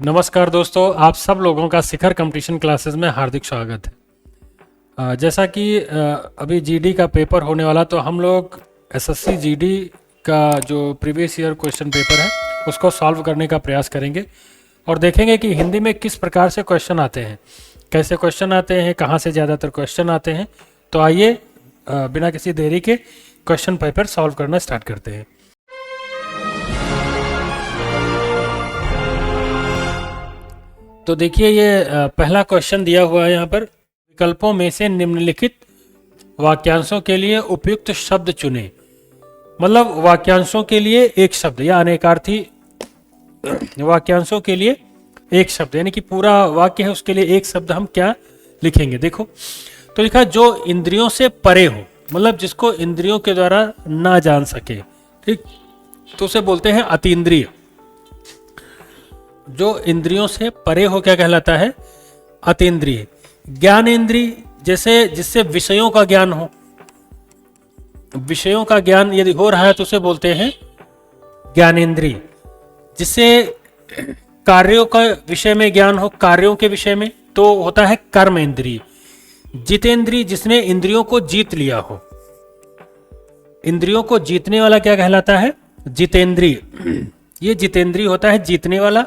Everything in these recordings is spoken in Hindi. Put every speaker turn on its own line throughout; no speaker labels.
नमस्कार दोस्तों, आप सब लोगों का शिखर कंपटीशन क्लासेस में हार्दिक स्वागत है। जैसा कि अभी जीडी का पेपर होने वाला, तो हम लोग एसएससी जीडी का जो प्रीवियस ईयर क्वेश्चन पेपर है उसको सॉल्व करने का प्रयास करेंगे और देखेंगे कि हिंदी में किस प्रकार से क्वेश्चन आते हैं, कैसे क्वेश्चन आते हैं, कहाँ से ज़्यादातर क्वेश्चन आते हैं। तो आइए बिना किसी देरी के क्वेश्चन पेपर सॉल्व करना स्टार्ट करते हैं। तो देखिए, ये पहला क्वेश्चन दिया हुआ है यहाँ पर। विकल्पों में से निम्नलिखित वाक्यांशों के लिए उपयुक्त शब्द चुनें। मतलब वाक्यांशों के लिए एक शब्द या अनेकार्थी वाक्यांशों के लिए एक शब्द, यानी कि पूरा वाक्य है उसके लिए एक शब्द हम क्या लिखेंगे। देखो तो लिखा जो इंद्रियों से परे हो, मतलब जिसको इंद्रियों के द्वारा ना जान सके, ठीक, तो उसे बोलते हैं अतीन्द्रिय। जो इंद्रियों से परे हो क्या कहलाता है? अतीन्द्रिय। ज्ञानेन्द्रिय, जैसे जिससे विषयों का ज्ञान हो, विषयों का ज्ञान यदि हो रहा है तो उसे बोलते हैं ज्ञानेन्द्रिय। जिससे कार्यों का विषय में ज्ञान हो, कार्यों के विषय में, तो होता है कर्मेंद्रिय। जितेंद्रिय, जिसने इंद्रियों को जीत लिया हो, इंद्रियों को जीतने वाला क्या कहलाता है? जितेंद्रिय। ये जितेंद्रिय होता है जीतने वाला।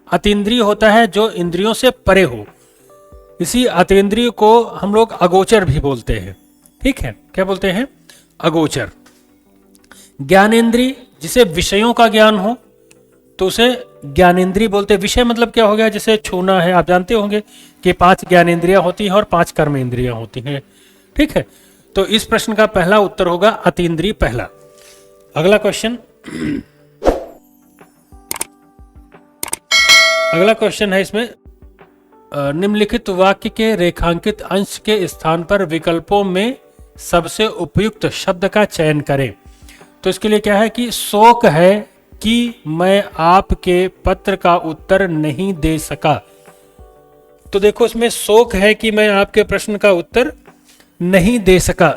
अतीन्द्रिय होता है जो इंद्रियों से परे हो। इसी अतीन्द्रिय को हम लोग अगोचर भी बोलते हैं, ठीक है। क्या बोलते हैं? अगोचर। ज्ञानेन्द्रिय, जिसे विषयों का ज्ञान हो तो उसे ज्ञानेन्द्रिय बोलते हैं। विषय मतलब क्या हो गया? जैसे छूना है, आप जानते होंगे कि 5 ज्ञानेन्द्रियां होती हैं और 5 कर्मेंद्रियां होती हैं, ठीक है। तो इस प्रश्न का पहला उत्तर होगा अतीन्द्रिय पहला। अगला क्वेश्चन, अगला क्वेश्चन है इसमें, निम्नलिखित वाक्य के रेखांकित अंश के स्थान पर विकल्पों में सबसे उपयुक्त शब्द का चयन करें। तो इसके लिए क्या है कि शोक है कि मैं आपके पत्र का उत्तर नहीं दे सका। तो देखो इसमें शोक है कि मैं आपके प्रश्न का उत्तर नहीं दे सका,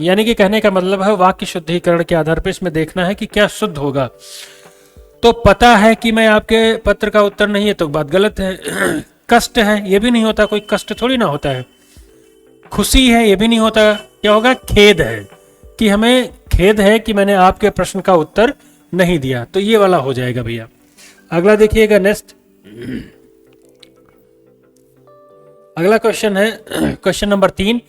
यानी कि कहने का मतलब है वाक्य शुद्धिकरण के आधार पर इसमें देखना है कि क्या शुद्ध होगा। तो पता है कि मैं आपके पत्र का उत्तर नहीं है तो बात गलत है। कष्ट है, ये भी नहीं होता, कोई कष्ट थोड़ी ना होता है। खुशी है, ये भी नहीं होता, क्या होगा? खेद है, कि हमें खेद है कि मैंने आपके प्रश्न का उत्तर नहीं दिया। तो ये वाला हो जाएगा भैया। अगला देखिएगा, नेक्स्ट अगला क्वेश्चन है क्वेश्चन नंबर 3।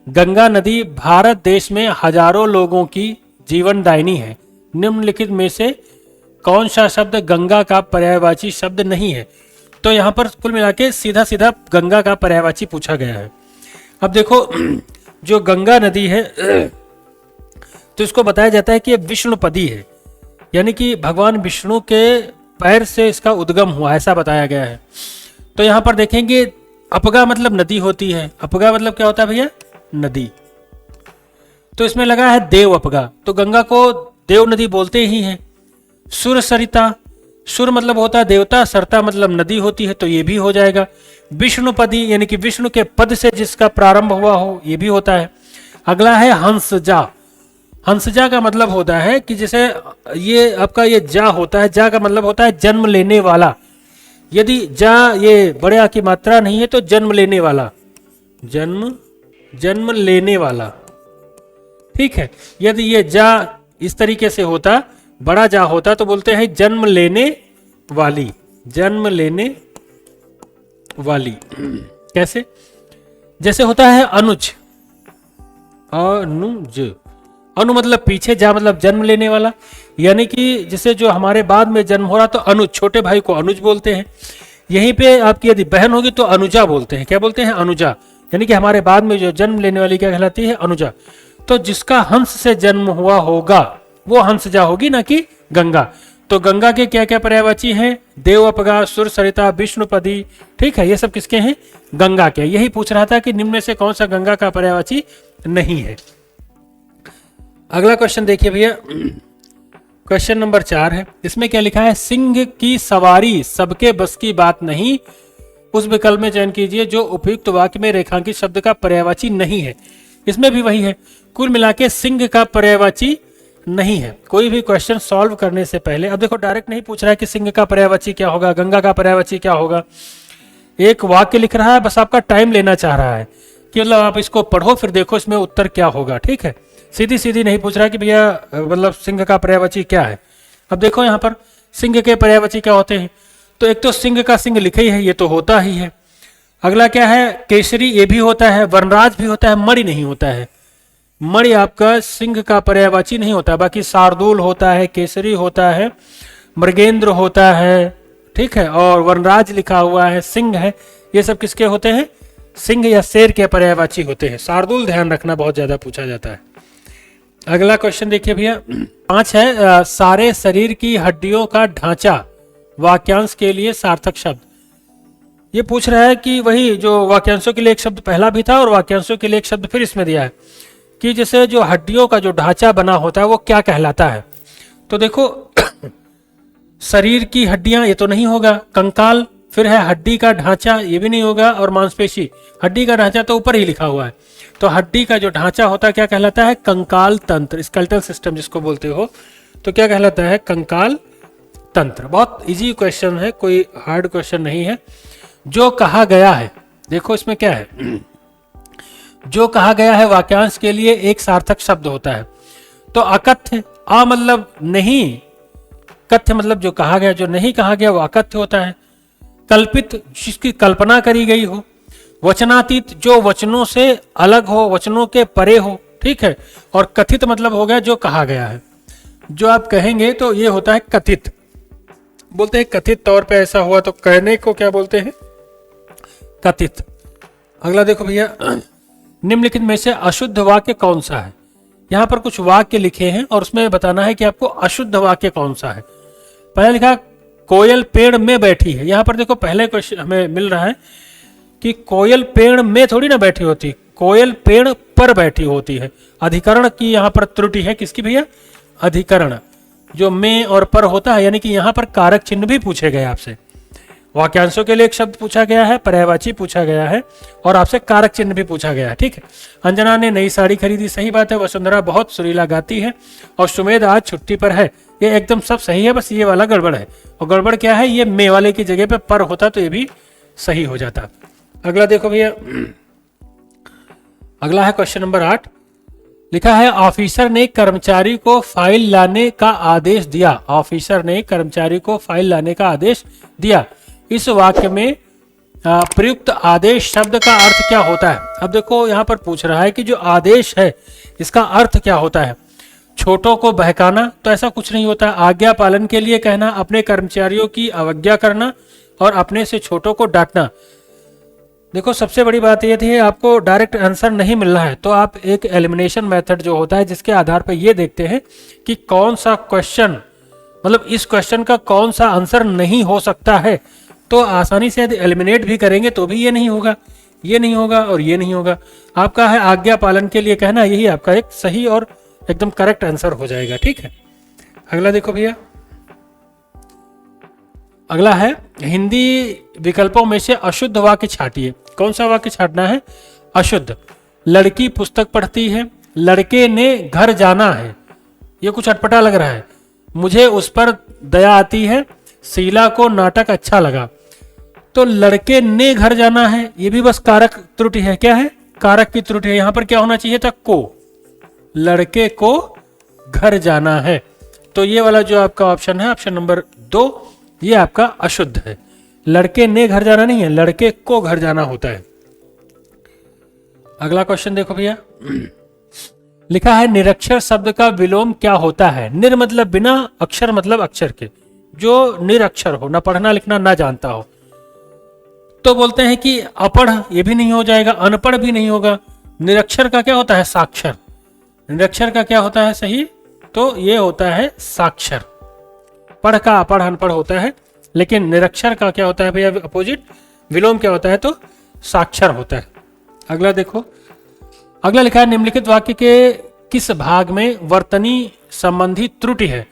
गंगा नदी भारत देश में हजारों लोगों की जीवनदायिनी है। निम्नलिखित में से कौन सा शब्द गंगा का पर्यायवाची शब्द नहीं है? तो यहाँ पर कुल मिला के सीधा सीधा गंगा का पर्यायवाची पूछा गया है। अब देखो, जो गंगा नदी है तो इसको बताया जाता है कि ये विष्णुपदी है, यानी कि भगवान विष्णु के पैर से इसका उद्गम हुआ, ऐसा बताया गया है। तो यहाँ पर देखेंगे अपगा मतलब नदी होती है। अपगा मतलब क्या होता है भैया? नदी। तो इसमें लगा है देव अपगा, तो गंगा को देव नदी बोलते ही हैं। सुर सरिता, सुर मतलब होता है देवता, सरता मतलब नदी होती है, तो ये भी हो जाएगा। विष्णुपदी, यानी कि विष्णु के पद से जिसका प्रारंभ हुआ हो, ये भी होता है। अगला है हंसजा। हंसजा का मतलब होता है कि जैसे ये आपका ये जा होता है, जा का मतलब होता है जन्म लेने वाला। यदि जा ये बड़े आ की मात्रा नहीं है तो जन्म लेने वाला, जन्म लेने वाला, ठीक है। यदि ये जा इस तरीके से होता, बड़ा जा होता, तो बोलते हैं जन्म लेने वाली, जन्म लेने वाली। कैसे? जैसे होता है अनुज, अनुज, अनु मतलब पीछे, जा मतलब जन्म लेने वाला, यानी कि जिसे जो हमारे बाद में जन्म हो रहा तो अनुज, छोटे भाई को अनुज बोलते हैं। यहीं पे आपकी यदि बहन होगी तो अनुजा बोलते हैं। क्या बोलते हैं? अनुजा, यानी कि हमारे बाद में जो जन्म लेने वाली क्या कहलाती है? अनुजा। तो जिसका हंस से जन्म हुआ होगा वो हंसजा होगी, ना कि गंगा। तो गंगा के क्या क्या पर्यायवाची हैं? देव अपगा, सुर सरिता, विष्णुपदी, ठीक है। ये सब किसके हैं? गंगा के। यही पूछ रहा था कि निम्न में से कौन सा गंगा का पर्यायवाची नहीं है। अगला क्वेश्चन देखिए भैया, क्वेश्चन नंबर 4 है। इसमें क्या लिखा है? सिंह की सवारी सबके बस की बात नहीं, उस विकल्प में चयन कीजिए जो उपयुक्त वाक्य में रेखांकित शब्द का पर्यायवाची नहीं है। इसमें भी वही है। कुल मिला के सिंह का पर्यायवाची नहीं है। कोई भी क्वेश्चन सॉल्व करने से पहले, अब देखो डायरेक्ट नहीं पूछ रहा है कि सिंह का पर्यायवाची क्या होगा, गंगा का पर्यायवाची क्या होगा, एक वाक्य लिख रहा है, बस आपका टाइम लेना चाह रहा है कि मतलब आप इसको पढ़ो फिर देखो इसमें उत्तर क्या होगा, ठीक है। सीधी सीधी नहीं पूछ रहा कि भैया मतलब सिंह का पर्यायवाची क्या है। अब देखो यहाँ पर सिंह के पर्यायवाची क्या होते हैं, तो एक तो सिंह का सिंह लिखा ही है, ये तो होता ही है। अगला क्या है, केसरी, ये भी होता है, वनराज भी होता है, मणि नहीं होता है। मणि आपका सिंह का पर्यायवाची नहीं होता, बाकी शार्दूल होता है, केसरी होता है, मृगेंद्र होता है, ठीक है, और वनराज लिखा हुआ है, सिंह है, ये सब किसके होते हैं, सिंह या शेर के पर्यायवाची होते हैं। शार्दूल ध्यान रखना, बहुत ज्यादा पूछा जाता है। अगला क्वेश्चन देखिए भैया, 5 है, सारे शरीर की हड्डियों का ढांचा वाक्यांश के लिए सार्थक शब्द। ये पूछ रहा है कि वही जो वाक्यांशों के लिए एक शब्द पहला भी था और वाक्यांशों के लिए एक शब्द फिर इसमें दिया है कि जैसे जो हड्डियों का जो ढांचा बना होता है वो क्या कहलाता है। तो देखो शरीर की हड्डियां ये तो नहीं होगा, कंकाल, फिर है हड्डी का ढांचा, ये भी नहीं होगा, और मांसपेशी। हड्डी का ढांचा तो ऊपर ही लिखा हुआ है, तो हड्डी का जो ढांचा होता है क्या कहलाता है, कंकाल तंत्र, स्केलेटल सिस्टम जिसको बोलते हो, तो क्या कहलाता है, कंकाल तंत्र। बहुत इजी क्वेश्चन है, कोई हार्ड क्वेश्चन नहीं है। जो कहा गया है, देखो इसमें क्या है, जो कहा गया है वाक्यांश के लिए एक सार्थक शब्द होता है। तो अकथ्य, आ मतलब नहीं, कथ्य मतलब जो कहा गया, जो नहीं कहा गया वो अकथ्य होता है। कल्पित, जिसकी कल्पना करी गई हो। वचनातीत, जो वचनों से अलग हो, वचनों के परे हो, ठीक है। और कथित मतलब हो गया जो कहा गया है, जो आप कहेंगे तो ये होता है कथित, बोलते हैं कथित तौर पे ऐसा हुआ, तो कहने को क्या बोलते हैं, कथित। अगला देखो भैया, निम्नलिखित में से अशुद्ध वाक्य कौन सा है। यहां पर कुछ वाक्य लिखे हैं और उसमें बताना है कि आपको अशुद्ध वाक्य कौन सा है। पहले लिखा कोयल पेड़ में बैठी है। यहां पर देखो पहले क्वेश्चन हमें मिल रहा है कि कोयल पेड़ में थोड़ी ना बैठी होती, कोयल पेड़ पर बैठी होती है। अधिकरण की यहां पर त्रुटि है, किसकी भैया, अधिकरण, जो में और पर होता है, यानी कि यहां पर कारक चिन्ह भी पूछे गए आपसे। वाक्यांशों के लिए एक शब्द पूछा गया है, पर्यायवाची पूछा गया है, और आपसे कारक चिन्ह भी पूछा गया है, ठीक है। अंजना ने नई साड़ी खरीदी, सही बात है। वसुंधरा बहुत सुरीला गाती है, और सुमेध आज छुट्टी पर है, ये एकदम सब सही है, बस ये वाला गड़बड़ है। और गड़बड़ क्या है, ये मे वाले की जगह पे पर होता तो ये भी सही हो जाता। अगला देखो भैया, अगला है क्वेश्चन नंबर 8। लिखा है ऑफिसर ने कर्मचारी को फाइल लाने का आदेश दिया। ऑफिसर ने कर्मचारी को फाइल लाने का आदेश दिया। इस वाक्य में प्रयुक्त आदेश शब्द का अर्थ क्या होता है। अब देखो यहां पर पूछ रहा है कि जो आदेश है इसका अर्थ क्या होता है। छोटों को बहकाना, तो ऐसा कुछ नहीं होता। आज्ञा पालन के लिए कहना, अपने कर्मचारियों की अवज्ञा करना, और अपने से छोटों को डांटना। देखो सबसे बड़ी बात यह थी, आपको डायरेक्ट आंसर नहीं मिल रहा है, तो आप एक एलिमिनेशन मेथड जो होता है जिसके आधार पर यह देखते हैं कि कौन सा क्वेश्चन, मतलब इस क्वेश्चन का कौन सा आंसर नहीं हो सकता है, तो आसानी से यदि एलिमिनेट भी करेंगे तो भी ये नहीं होगा, ये नहीं होगा और ये नहीं होगा। आपका है आज्ञा पालन के लिए कहना, यही आपका एक सही और एकदम करेक्ट आंसर हो जाएगा, ठीक है। अगला देखो भैया, अगला है हिंदी विकल्पों में से अशुद्ध वाक्य छाटिए। कौन सा वाक्य छाटना है, अशुद्ध। लड़की पुस्तक पढ़ती है, लड़के ने घर जाना है, ये कुछ अटपटा लग रहा है। मुझे उस पर दया आती है, शीला को नाटक अच्छा लगा। तो लड़के ने घर जाना है, ये भी बस कारक त्रुटि है। क्या है, कारक की त्रुटि है। यहां पर क्या होना चाहिए था, को, लड़के को घर जाना है। तो ये वाला जो आपका ऑप्शन है, ऑप्शन नंबर 2, ये आपका अशुद्ध है। लड़के ने घर जाना नहीं है, लड़के को घर जाना होता है। अगला क्वेश्चन देखो भैया, लिखा है निरक्षर शब्द का विलोम क्या होता है। निर मतलब बिना, अक्षर मतलब अक्षर के। जो निरक्षर हो, ना पढ़ना लिखना ना जानता हो, तो बोलते हैं कि अपढ़, ये भी नहीं हो जाएगा, अनपढ़ भी नहीं होगा। निरक्षर का क्या होता है, साक्षर। निरक्षर का क्या होता है सही, तो ये होता है साक्षर। पढ़ का अपढ़ अनपढ़ होता है, लेकिन निरक्षर का क्या होता है भैया, अपोजिट, विलोम क्या होता है, तो साक्षर होता है। अगला देखो, अगला लिखा है निम्नलिखित वाक्य के किस भाग में वर्तनी संबंधी त्रुटि है।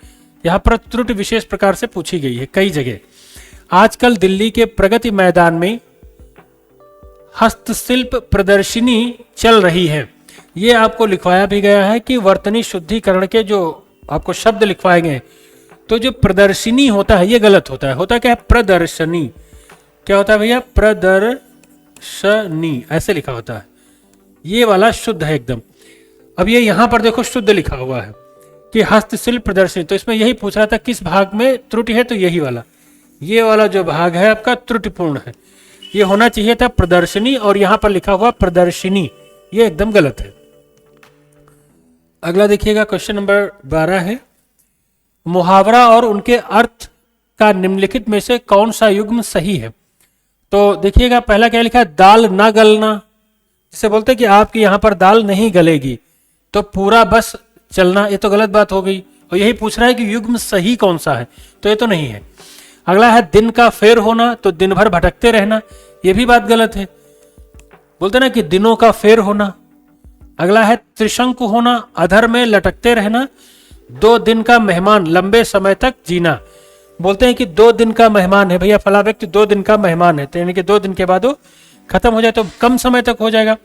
यहां पर त्रुटि विशेष प्रकार से पूछी गई है कई जगह। आजकल दिल्ली के प्रगति मैदान में हस्तशिल्प प्रदर्शनी चल रही है। ये आपको लिखवाया भी गया है कि वर्तनी शुद्धिकरण के जो आपको शब्द लिखवाएंगे तो जो प्रदर्शनी होता है ये गलत होता है। होता क्या है? प्रदर्शनी। क्या होता है भैया? प्रदर्शनी, ऐसे लिखा होता है। ये वाला शुद्ध है एकदम। अब ये यहां पर देखो शुद्ध लिखा हुआ है कि हस्तशिल्प प्रदर्शनी, तो इसमें यही पूछ रहा था किस भाग में त्रुटि है, तो यही वाला, ये वाला जो भाग है आपका त्रुटिपूर्ण है। ये होना चाहिए था प्रदर्शनी और यहां पर लिखा हुआ प्रदर्शिनी, ये एकदम गलत है। अगला देखिएगा क्वेश्चन नंबर 12 है, मुहावरा और उनके अर्थ का निम्नलिखित में से कौन सा युग्म सही है? तो देखिएगा पहला क्या लिखा है? दाल ना गलना, जिसे बोलते हैं कि आपकी यहां पर दाल नहीं गलेगी, तो पूरा बस चलना, ये तो गलत बात हो गई। और यही पूछ रहा है कि युग्म सही कौन सा है, तो ये तो नहीं है। अगला है दिन का फेर होना, तो दिन भर भटकते रहना, ये भी बात गलत है। बोलते ना कि दिनों का फेर होना। अगला है त्रिशंकु होना, अधर में लटकते रहना, 2 दिन का मेहमान, लंबे समय तक जीना। बोलते हैं कि 2 दिन का मेहमान है भैया, फला व्यक्ति 2 दिन का मेहमान है, तो यानी कि 2 दिन के बाद वो खत्म हो जाए तो कम समय तक हो जाएगा।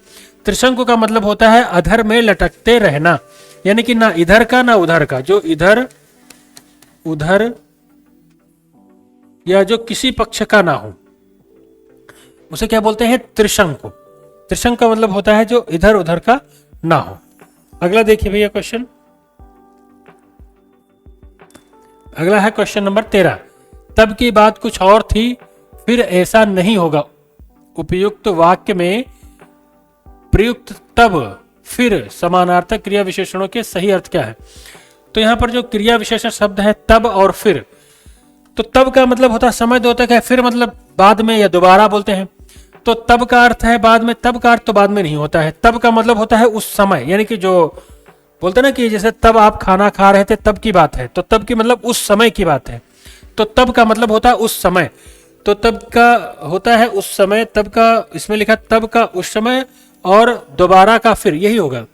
त्रिशंकु का मतलब होता है अधर में लटकते रहना, यानी कि ना इधर का ना उधर का, जो इधर उधर या जो किसी पक्ष का ना हो, उसे क्या बोलते हैं? त्रिशंकु। त्रिशंकु का मतलब होता है जो इधर उधर का ना हो। अगला देखिए भैया क्वेश्चन, अगला है क्वेश्चन नंबर 13, तब की बात कुछ और थी फिर ऐसा नहीं होगा। उपयुक्त वाक्य में प्रयुक्त तब फिर समानार्थक क्रिया विशेषणों के सही अर्थ क्या है? तो यहां पर जो क्रिया विशेषण शब्द है तब और फिर, तो तब का मतलब होता है समय दो तक है, फिर मतलब बाद में या दोबारा बोलते हैं। तो तब का अर्थ है बाद में, तब का अर्थ तो बाद में नहीं होता है। तब का मतलब होता है उस समय, यानी कि जो बोलते ना कि जैसे तब आप खाना खा रहे थे तब की बात है, तो तब की मतलब उस समय की बात है। तो तब का मतलब होता है उस समय, तो तब का होता है उस समय, तब का इसमें लिखा तब का उस समय और दोबारा का फिर, यही होगा।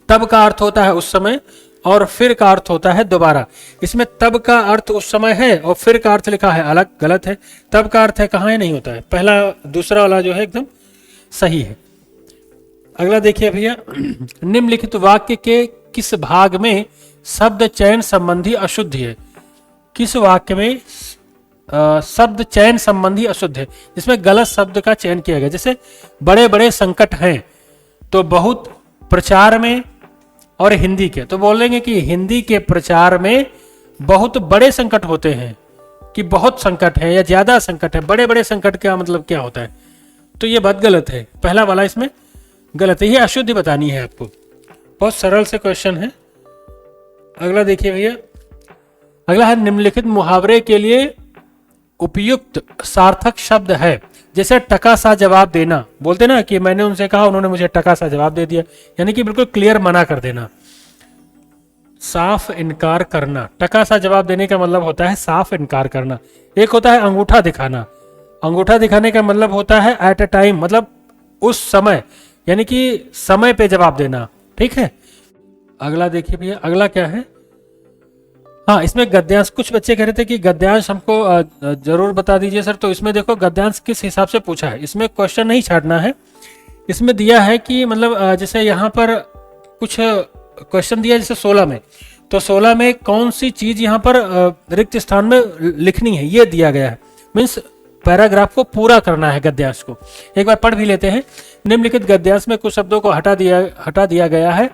तब का अर्थ होता है उस समय और फिर का अर्थ होता है दोबारा। इसमें तब का अर्थ उस समय है और फिर का अर्थ लिखा है अलग, गलत है। तब का अर्थ है कहाँ है, नहीं होता है। पहला दूसरा वाला जो है एकदम सही है। अगला देखिए भैया, निम्नलिखित वाक्य के किस भाग में शब्द चयन संबंधी अशुद्धि है? किस वाक्य में शब्द चयन संबंधी अशुद्ध है, जिसमें गलत शब्द का चयन किया गया? जैसे बड़े बड़े संकट हैं, तो बहुत प्रचार में और हिंदी के, तो बोलेंगे कि हिंदी के प्रचार में बहुत बड़े संकट होते हैं, कि बहुत संकट है या ज्यादा संकट है। बड़े बड़े संकट का मतलब क्या होता है? तो ये बात गलत है, पहला वाला इसमें गलत है, ये अशुद्धि बतानी है आपको। बहुत सरल से क्वेश्चन है। अगला देखिए भैया, अगला है निम्नलिखित मुहावरे के लिए उपयुक्त सार्थक शब्द है। जैसे टका सा जवाब देना, बोलते ना कि मैंने उनसे कहा उन्होंने मुझे टका सा जवाब दे दिया, यानी कि बिल्कुल क्लियर मना कर देना। साफ इनकार करना, टका सा जवाब देने का मतलब होता है साफ इनकार करना। एक होता है अंगूठा दिखाना, अंगूठा दिखाने का मतलब होता है एट अ टाइम, मतलब उस समय, यानी कि समय पे जवाब देना। ठीक है, अगला देखिए भैया, अगला क्या है? हाँ, इसमें गद्यांश, कुछ बच्चे कह रहे थे कि गद्यांश हमको जरूर बता दीजिए सर। तो इसमें देखो गद्यांश किस हिसाब से पूछा है, इसमें क्वेश्चन नहीं छाटना है। इसमें दिया है कि मतलब जैसे यहाँ पर कुछ क्वेश्चन दिया जैसे 16 में, तो 16 में कौन सी चीज यहाँ पर रिक्त स्थान में लिखनी है, ये दिया गया है। मीन्स पैराग्राफ को पूरा करना है गद्यांश को। एक बार पढ़ भी लेते हैं। निम्नलिखित गद्यांश में कुछ शब्दों को हटा दिया गया है।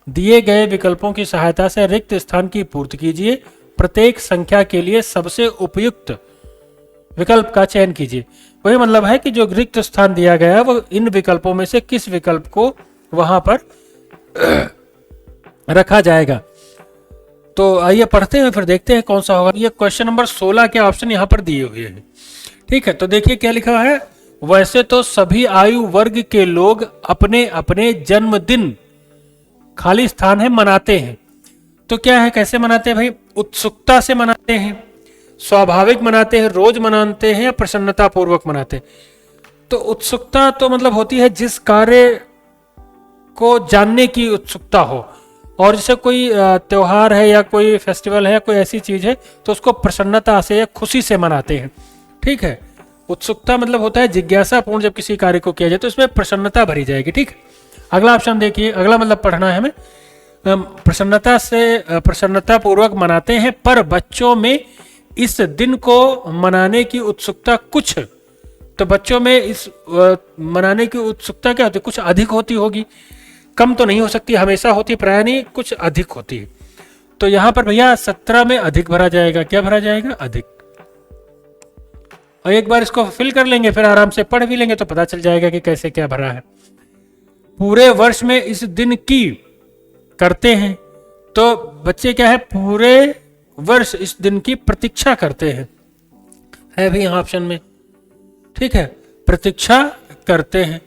दिए गए विकल्पों की सहायता से रिक्त स्थान की पूर्ति कीजिए। प्रत्येक संख्या के लिए सबसे उपयुक्त विकल्प का चयन कीजिए। वही मतलब है कि जो रिक्त स्थान दिया गया है वो इन विकल्पों में से किस विकल्प को वहां पर रखा जाएगा। तो आइए पढ़ते हैं, फिर देखते हैं कौन सा होगा। ये क्वेश्चन नंबर 16 के ऑप्शन यहाँ पर दिए हुए हैं। ठीक है, तो देखिए क्या लिखा है। वैसे तो सभी आयु वर्ग के लोग अपने अपने जन्मदिन, खाली स्थान है, मनाते हैं। तो क्या है, कैसे मनाते हैं भाई? उत्सुकता से मनाते हैं, स्वाभाविक मनाते हैं, रोज मनाते हैं, या प्रसन्नता पूर्वक मनाते हैं? तो उत्सुकता तो मतलब होती है जिस कार्य को जानने की उत्सुकता हो, और जैसे कोई त्योहार है या कोई फेस्टिवल है या कोई ऐसी चीज है तो उसको प्रसन्नता से या खुशी से मनाते हैं। ठीक है, उत्सुकता मतलब होता है जिज्ञासा पूर्ण जब किसी कार्य को किया जाए तो इसमें प्रसन्नता भरी जाएगी। ठीक है, अगला ऑप्शन देखिए, अगला मतलब पढ़ना है हमें। प्रसन्नता पूर्वक मनाते हैं, पर बच्चों में इस दिन को मनाने की उत्सुकता कुछ, तो बच्चों में इस मनाने की उत्सुकता क्या होती है, कुछ अधिक होती होगी, कम तो नहीं हो सकती, हमेशा होती, प्राय नहीं, कुछ अधिक होती है। तो यहां पर भैया 17 में अधिक भरा जाएगा। क्या भरा जाएगा? अधिक। और एक बार इसको फिल कर लेंगे, फिर आराम से पढ़ भी लेंगे तो पता चल जाएगा कि कैसे क्या भरा है। पूरे वर्ष में इस दिन की करते हैं, तो बच्चे क्या है, पूरे वर्ष इस दिन की प्रतीक्षा करते हैं, है भी यहाँ ऑप्शन में। ठीक है, प्रतीक्षा करते हैं,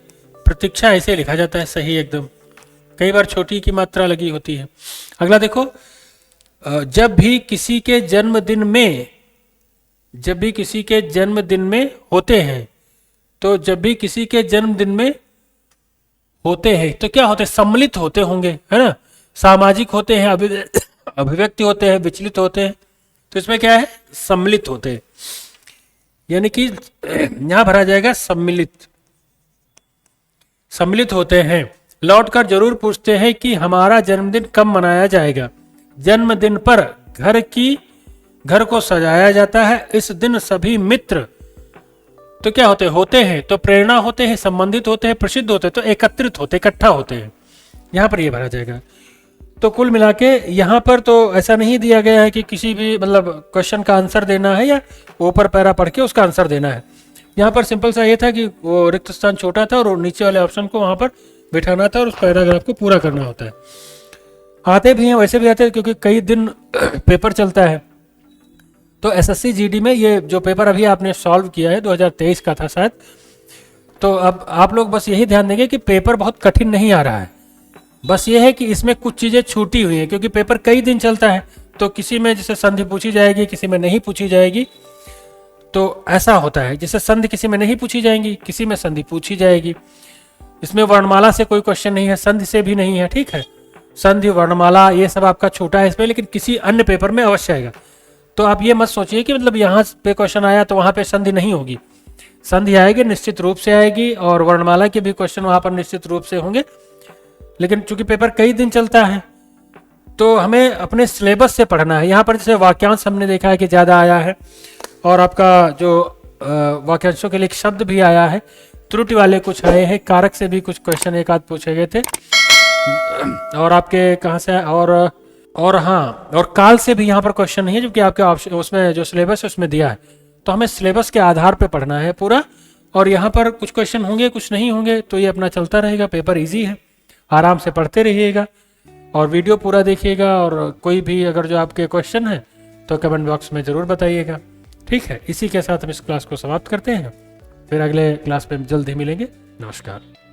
प्रतीक्षा ऐसे लिखा जाता है, सही एकदम। कई बार छोटी की मात्रा लगी होती है। अगला देखो, जब भी किसी के जन्मदिन में होते हैं, तो जब भी किसी के जन्मदिन में होते हैं तो क्या होते हैं, सम्मिलित होते होंगे, है ना, सामाजिक होते हैं, अभिव्यक्ति होते हैं, विचलित होते हैं, तो इसमें क्या है, सम्मिलित होते हैं, यानी कि यहां भरा जाएगा सम्मिलित होते हैं। लौटकर जरूर पूछते हैं कि हमारा जन्मदिन कब मनाया जाएगा। जन्मदिन पर घर को सजाया जाता है। इस दिन सभी मित्र तो क्या होते हैं, तो प्रेरणा होते हैं, संबंधित होते हैं, प्रसिद्ध होते हैं, तो एकत्रित होते, इकट्ठा होते हैं। यहां पर ये भरा जाएगा। तो कुल मिला के यहाँ पर तो ऐसा नहीं दिया गया है कि किसी भी मतलब क्वेश्चन का आंसर देना है या ऊपर पैरा पढ़ के उसका आंसर देना है। यहाँ पर सिंपल सा ये था कि वो रिक्त स्थान छोटा था और नीचे वाले ऑप्शन को वहाँ पर बिठाना था और उस पैराग्राफ को पूरा करना होता है। आते भी हैं, वैसे भी आते हैं, क्योंकि कई दिन पेपर चलता है। तो एसएससी जीडी में ये जो पेपर अभी आपने सॉल्व किया है 2023 का था शायद, तो अब आप लोग बस यही ध्यान देंगे कि पेपर बहुत कठिन नहीं आ रहा है। बस ये है कि इसमें कुछ चीज़ें छूटी हुई हैं, क्योंकि पेपर कई दिन चलता है, तो किसी में जैसे संधि पूछी जाएगी, किसी में नहीं पूछी जाएगी, तो ऐसा होता है। जैसे संधि किसी में नहीं पूछी जाएगी, किसी में संधि पूछी जाएगी। इसमें वर्णमाला से कोई क्वेश्चन नहीं है, संधि से भी नहीं है, ठीक है। संधि, वर्णमाला ये सब आपका छोटा है इसमें, लेकिन किसी अन्य पेपर में अवश्य आएगा। तो आप ये मत सोचिए कि मतलब यहाँ पे क्वेश्चन आया तो वहाँ पे संधि नहीं होगी। संधि आएगी, निश्चित रूप से आएगी, और वर्णमाला के भी क्वेश्चन वहाँ पर निश्चित रूप से होंगे। लेकिन चूंकि पेपर कई दिन चलता है तो हमें अपने सिलेबस से पढ़ना है। यहाँ पर जैसे वाक्यांश हमने देखा है कि ज़्यादा आया है, और आपका जो वाक्यांशों के लिए शब्द भी आया है, त्रुटि वाले कुछ आए हैं, कारक से भी कुछ क्वेश्चन एक आध पूछे गए थे, और आपके कहाँ से और हाँ, और काल से भी यहाँ पर क्वेश्चन नहीं है, जबकि आपके ऑप्शन उसमें जो सिलेबस है उसमें दिया है। तो हमें सिलेबस के आधार पे पढ़ना है पूरा, और यहाँ पर कुछ क्वेश्चन होंगे, कुछ नहीं होंगे, तो ये अपना चलता रहेगा। पेपर ईजी है, आराम से पढ़ते रहिएगा और वीडियो पूरा देखिएगा। और कोई भी अगर जो आपके क्वेश्चन है तो कमेंट बॉक्स में ज़रूर बताइएगा, ठीक है। इसी के साथ हम इस क्लास को समाप्त करते हैं, फिर अगले क्लास में जल्द ही मिलेंगे। नमस्कार।